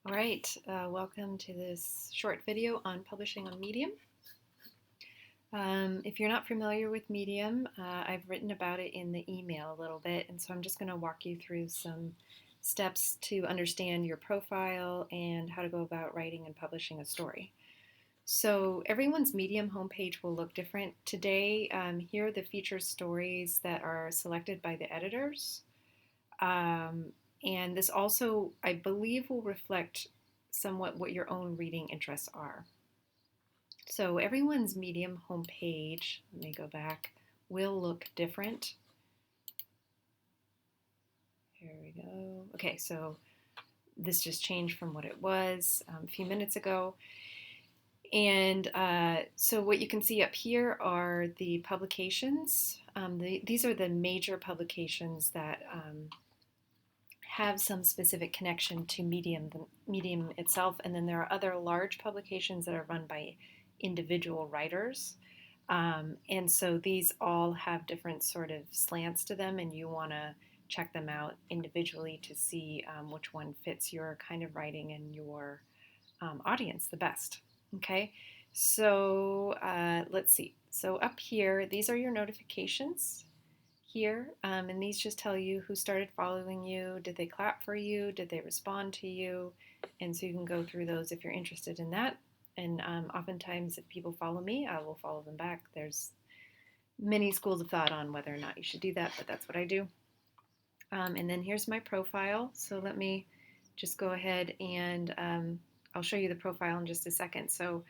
All right, welcome to this short video on publishing on Medium. If you're not familiar with Medium, I've written about it in the email a little bit, and so I'm just going to walk you through some steps to understand your profile and how to go about writing and publishing a story. So everyone's Medium homepage will look different. Today, here are the featured stories that are selected by the editors. And this also, I believe, will reflect somewhat what your own reading interests are. So everyone's Medium homepage, let me go back, will look different. Here we go. Okay, so this just changed from what it was a few minutes ago. And so what you can see up here are the publications. These are the major publications that have some specific connection to Medium, the Medium itself, and then there are other large publications that are run by individual writers. And so these all have different sort of slants to them, and you want to check them out individually to see which one fits your kind of writing and your audience the best. Okay, so let's see. So up here, these are your notifications here, and these just tell you who started following you, did they clap for you, did they respond to you, and so you can go through those if you're interested in that. And oftentimes if people follow me, I will follow them back. There's many schools of thought on whether or not you should do that, but that's what I do. And then here's my profile, so let me just go ahead and I'll show you the profile in just a second. So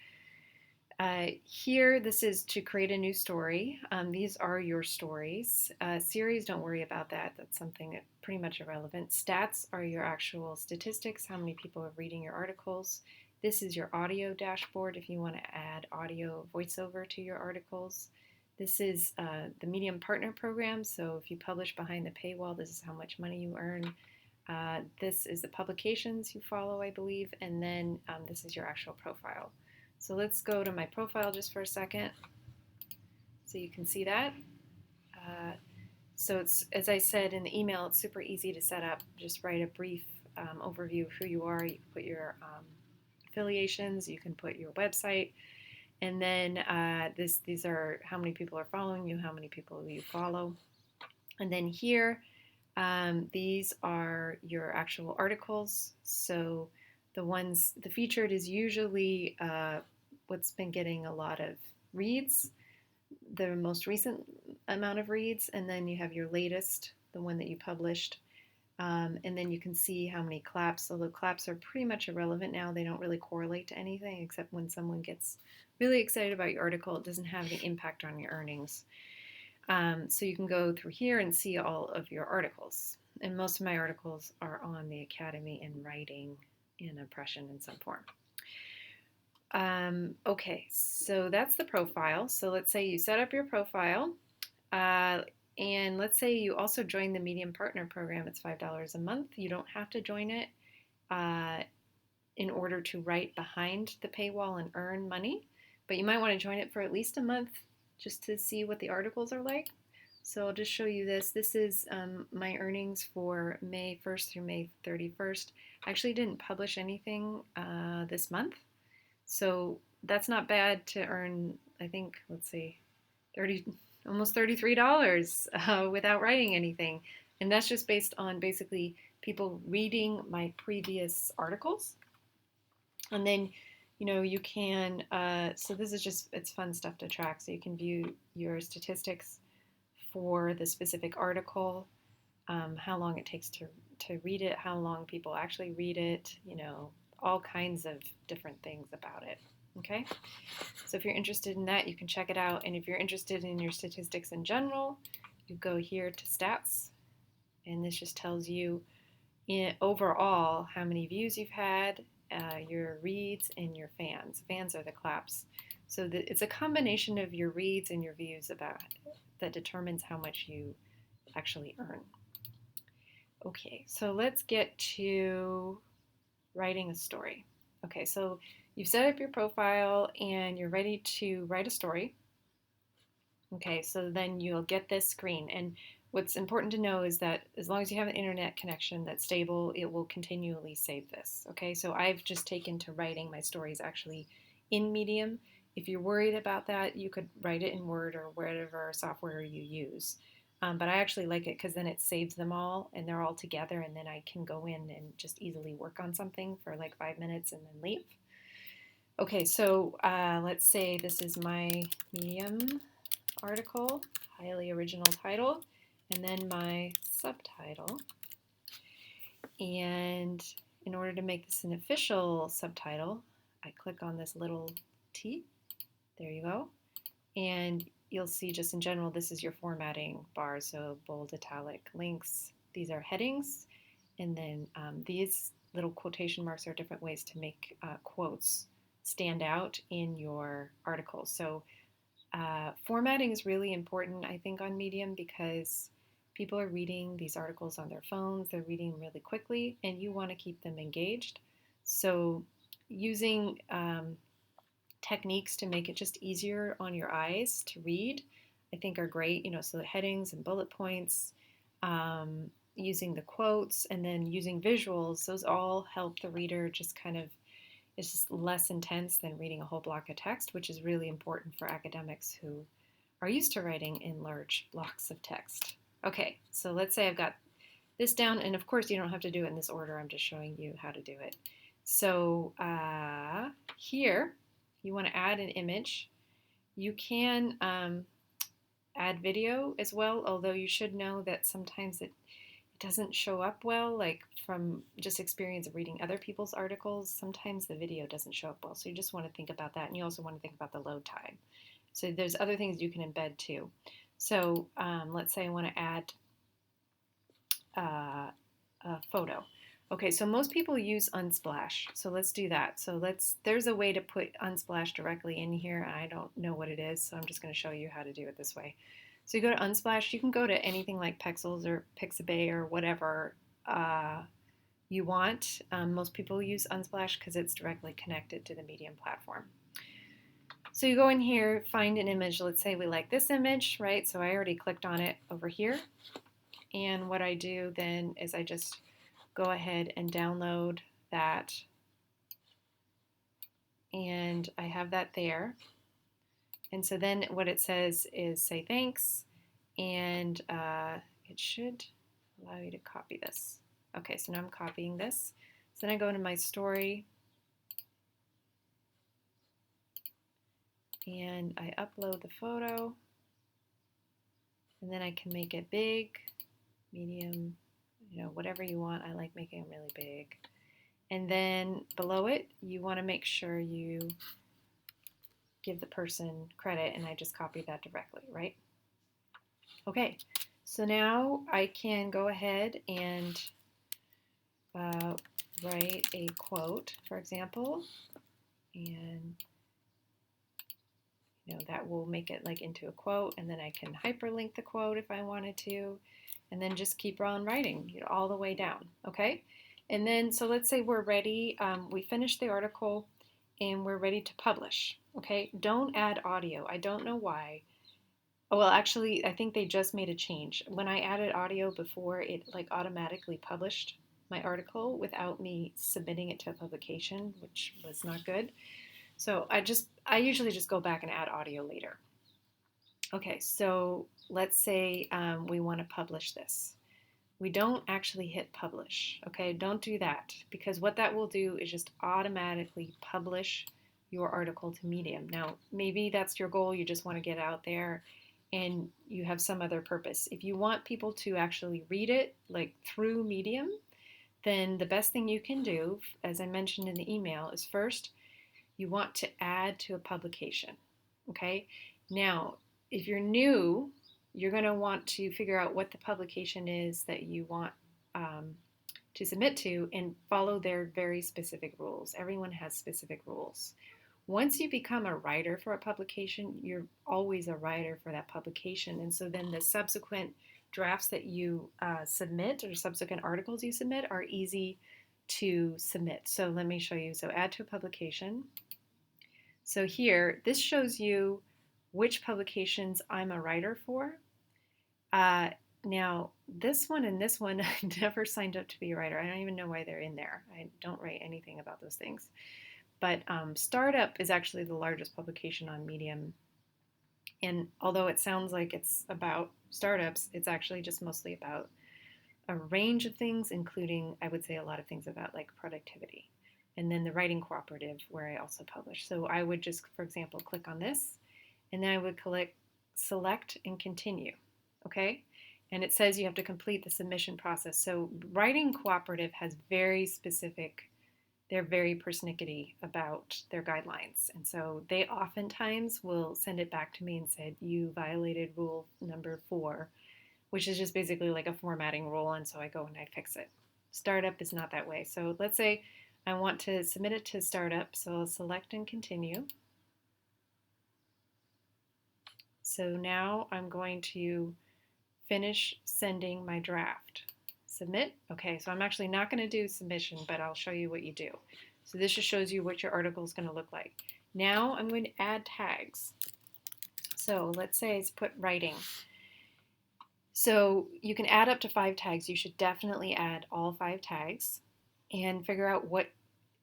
here, this is to create a new story. These are your stories. Series, don't worry about that. That's something pretty much irrelevant. Stats are your actual statistics, how many people are reading your articles. This is your audio dashboard if you want to add audio voiceover to your articles. This is the Medium Partner Program, so if you publish behind the paywall, this is how much money you earn. This is the publications you follow, I believe, and then this is your actual profile. So let's go to my profile just for a second so you can see that. So it's, as I said in the email, it's super easy to set up. Just write a brief overview of who you are. You can put your affiliations, you can put your website, and then these are how many people are following you, how many people you follow. And then here, these are your actual articles. So the featured is usually what's been getting a lot of reads, the most recent amount of reads, and then you have your latest, the one that you published. And then you can see how many claps. So the claps are pretty much irrelevant now. They don't really correlate to anything except when someone gets really excited about your article. It doesn't have any impact on your earnings. So you can go through here and see all of your articles. And most of my articles are on the Academy in Writing in Impression in some form. Okay, so that's the profile. So let's say you set up your profile, and let's say you also join the Medium Partner Program. It's $5 a month. You don't have to join it in order to write behind the paywall and earn money, but you might want to join it for at least a month just to see what the articles are like. So I'll just show you this. This is my earnings for May 1st through May 31st. I actually didn't publish anything this month, so that's not bad to earn, I think, let's see, almost $33 without writing anything. And that's just based on basically people reading my previous articles. And then, you know, you can, so this is just, it's fun stuff to track. So you can view your statistics for the specific article, how long it takes to read it, how long people actually read it, you know, all kinds of different things about it. Okay, so if you're interested in that, you can check it out. And if you're interested in your statistics in general, you go here to stats, and this just tells you overall how many views you've had, your reads, and your fans. Fans are the claps. So it's a combination of your reads and your views that determines how much you actually earn. Okay, so let's get to writing a story. Okay, so you've set up your profile and you're ready to write a story. Okay, so then you'll get this screen. And what's important to know is that as long as you have an internet connection that's stable, it will continually save this. Okay, so I've just taken to writing my stories actually in Medium. If you're worried about that, you could write it in Word or whatever software you use. But I actually like it because then it saves them all and they're all together, and then I can go in and just easily work on something for like 5 minutes and then leave. Okay, so let's say this is my Medium article, highly original title, and then my subtitle. And in order to make this an official subtitle, I click on this little T. There you go. And you'll see just in general, this is your formatting bar. So bold, italic, links. These are headings. And then these little quotation marks are different ways to make quotes stand out in your article. So formatting is really important, I think, on Medium because people are reading these articles on their phones, they're reading really quickly, and you want to keep them engaged. So using techniques to make it just easier on your eyes to read, I think are great. So the headings and bullet points, using the quotes, and then using visuals, those all help the reader just kind of, it's just less intense than reading a whole block of text, which is really important for academics who are used to writing in large blocks of text. Okay, so let's say I've got this down, and of course you don't have to do it in this order, I'm just showing you how to do it. So here, you want to add an image. You can add video as well, although you should know that sometimes it doesn't show up well, like from just experience of reading other people's articles, sometimes the video doesn't show up well. So you just want to think about that, and you also want to think about the load time. So there's other things you can embed too. So let's say I want to add a photo. Okay, so most people use Unsplash, so let's do that. So there's a way to put Unsplash directly in here, and I don't know what it is, so I'm just going to show you how to do it this way. So you go to Unsplash. You can go to anything like Pexels or Pixabay or whatever you want. Most people use Unsplash because it's directly connected to the Medium platform. So you go in here, find an image. Let's say we like this image, right? So I already clicked on it over here. And what I do then is I just go ahead and download that. And I have that there. And so then what it says is say thanks, and it should allow you to copy this. Okay, so now I'm copying this. So then I go into my story, and I upload the photo, and then I can make it big, medium, whatever you want. I like making them really big. And then below it, you want to make sure you give the person credit, and I just copied that directly, right? Okay, so now I can go ahead and write a quote, for example, and that will make it like into a quote, and then I can hyperlink the quote if I wanted to, and then just keep on writing all the way down, okay? And then, so let's say we're ready, we finished the article, and we're ready to publish, okay? Don't add audio. I don't know why. Well, actually, I think they just made a change. When I added audio before, it like automatically published my article without me submitting it to a publication, which was not good. So I usually just go back and add audio later. Okay, so let's say we want to publish this. We don't actually hit publish, okay? Don't do that, because what that will do is just automatically publish your article to Medium. Now, maybe that's your goal, you just want to get out there and you have some other purpose. If you want people to actually read it like through Medium, then the best thing you can do, as I mentioned in the email, is first you want to add to a publication, okay? Now, if you're new, you're going to want to figure out what the publication is that you want to submit to and follow their very specific rules. Everyone has specific rules. Once you become a writer for a publication, you're always a writer for that publication. And so then the subsequent drafts that you submit, or subsequent articles you submit, are easy to submit. So let me show you. So add to a publication. So here, this shows you which publications I'm a writer for. Now, this one and this one, I never signed up to be a writer. I don't even know why they're in there. I don't write anything about those things. But Startup is actually the largest publication on Medium. And although it sounds like it's about startups, it's actually just mostly about a range of things, including, I would say, a lot of things about like productivity. And then the Writing Cooperative, where I also publish. So I would just, for example, click on this, and then I would select and continue. Okay? And it says you have to complete the submission process. So Writing Cooperative has very specific, they're very persnickety about their guidelines. And so they oftentimes will send it back to me and said, you violated rule number 4, which is just basically like a formatting rule. And so I go and I fix it. Startup is not that way. So let's say I want to submit it to Startup. So I'll select and continue. So now I'm going to finish sending my draft. Submit. Okay, so I'm actually not going to do submission, but I'll show you what you do. So this just shows you what your article is going to look like. Now I'm going to add tags. So let's say it's put writing. So you can add up to 5 tags. You should definitely add all 5 tags and figure out what,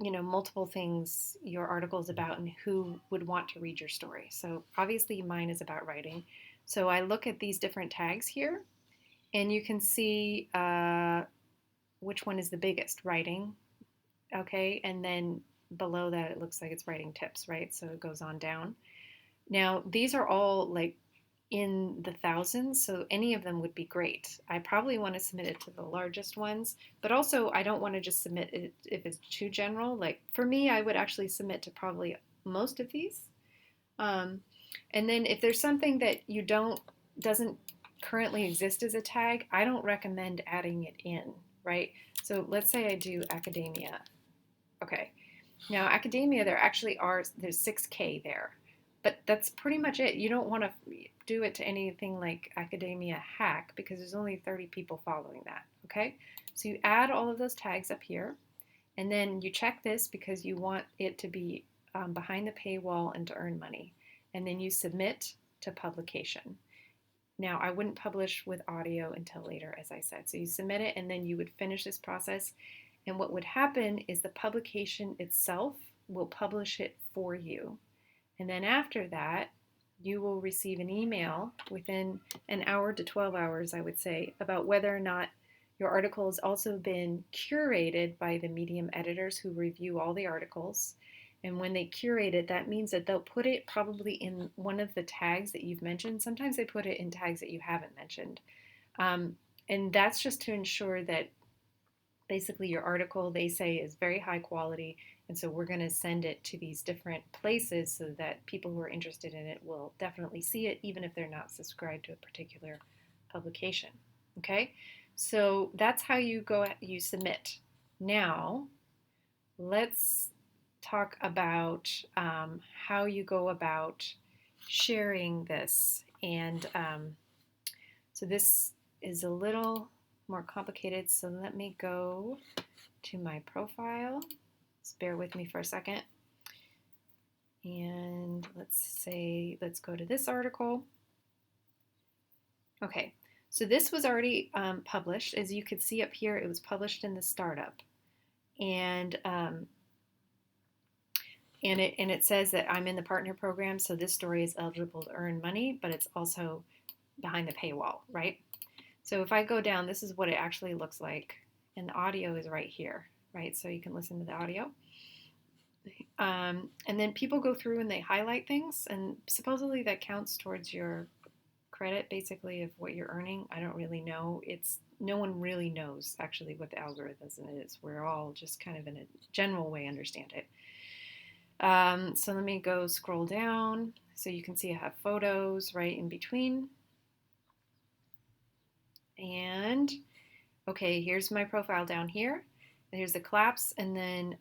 multiple things your article is about and who would want to read your story. So obviously mine is about writing. So I look at these different tags here, and you can see which one is the biggest, writing, okay? And then below that it looks like it's writing tips, right? So it goes on down. Now these are all like in the thousands, so any of them would be great. I probably want to submit it to the largest ones, but also I don't want to just submit it if it's too general. Like for me, I would actually submit to probably most of these. And then if there's something that doesn't currently exist as a tag, I don't recommend adding it in, right? So let's say I do academia. Okay. Now academia, there's 6K there. But that's pretty much it. You don't want to do it to anything like academia hack because there's only 30 people following that, okay? So you add all of those tags up here, and then you check this because you want it to be behind the paywall and to earn money. And then you submit to publication. Now, I wouldn't publish with audio until later, as I said. So you submit it, and then you would finish this process. And what would happen is the publication itself will publish it for you. And then after that, you will receive an email within an hour to 12 hours, I would say, about whether or not your article has also been curated by the Medium editors who review all the articles. And when they curate it, that means that they'll put it probably in one of the tags that you've mentioned. Sometimes they put it in tags that you haven't mentioned. And that's just to ensure that basically your article, they say, is very high quality. And so we're going to send it to these different places so that people who are interested in it will definitely see it, even if they're not subscribed to a particular publication. Okay, so that's how you submit. Now, let's talk about how you go about sharing this. And so this is a little more complicated. So let me go to my profile. Just bear with me for a second. And let's go to this article. Okay, so this was already published. As you could see up here, it was published in the Startup. And it says that I'm in the partner program, so this story is eligible to earn money, but it's also behind the paywall, right? So if I go down, this is what it actually looks like. And the audio is right here, right? So you can listen to the audio. And then people go through and they highlight things, and supposedly that counts towards your credit, basically, of what you're earning. I don't really know. No one really knows actually what the algorithm is. We're all just kind of in a general way understand it. So let me go scroll down. So you can see I have photos right in between. And okay, here's my profile down here. Here's the collapse, and then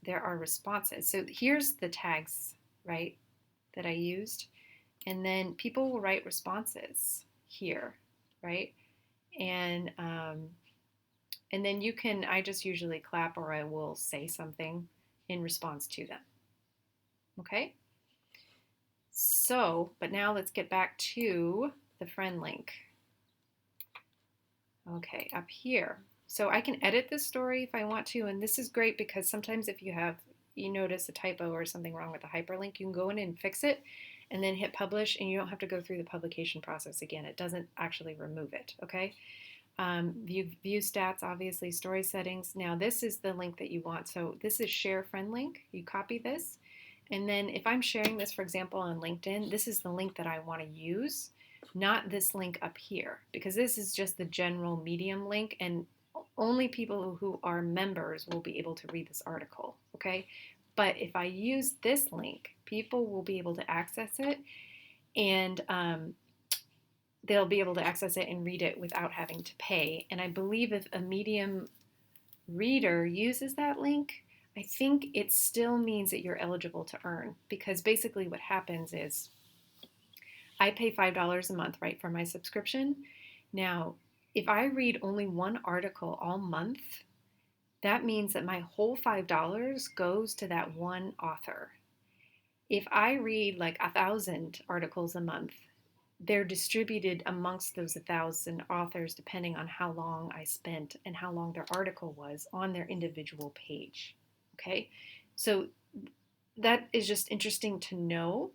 there are responses. So here's the tags, right, that I used. And then people will write responses here, right? And then I just usually clap or I will say something in response to them. Okay? So, but now let's get back to the friend link. Okay, up here. So I can edit this story if I want to, and this is great because sometimes if you notice a typo or something wrong with the hyperlink, you can go in and fix it and then hit publish, and you don't have to go through the publication process again. It doesn't actually remove it, okay? View stats, obviously, story settings. Now this is the link that you want. So this is share friend link. You copy this, and then if I'm sharing this, for example, on LinkedIn, this is the link that I want to use, not this link up here, because this is just the general Medium link, and only people who are members will be able to read this article, okay? But if I use this link, people will be able to access it, and they'll be able to access it and read it without having to pay. And I believe if a Medium reader uses that link, I think it still means that you're eligible to earn, because basically what happens is I pay $5 a month, right, for my subscription. Now, if I read only one article all month, that means that my whole $5 goes to that one author. If I read like 1,000 articles a month, they're distributed amongst those 1,000 authors depending on how long I spent and how long their article was on their individual page. Okay, so that is just interesting to know,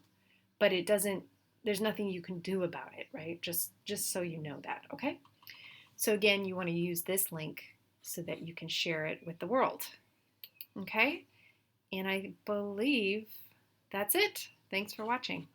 but it doesn't. There's nothing you can do about it, right? Just so you know that. Okay. So again, you want to use this link so that you can share it with the world. Okay, and I believe that's it. Thanks for watching.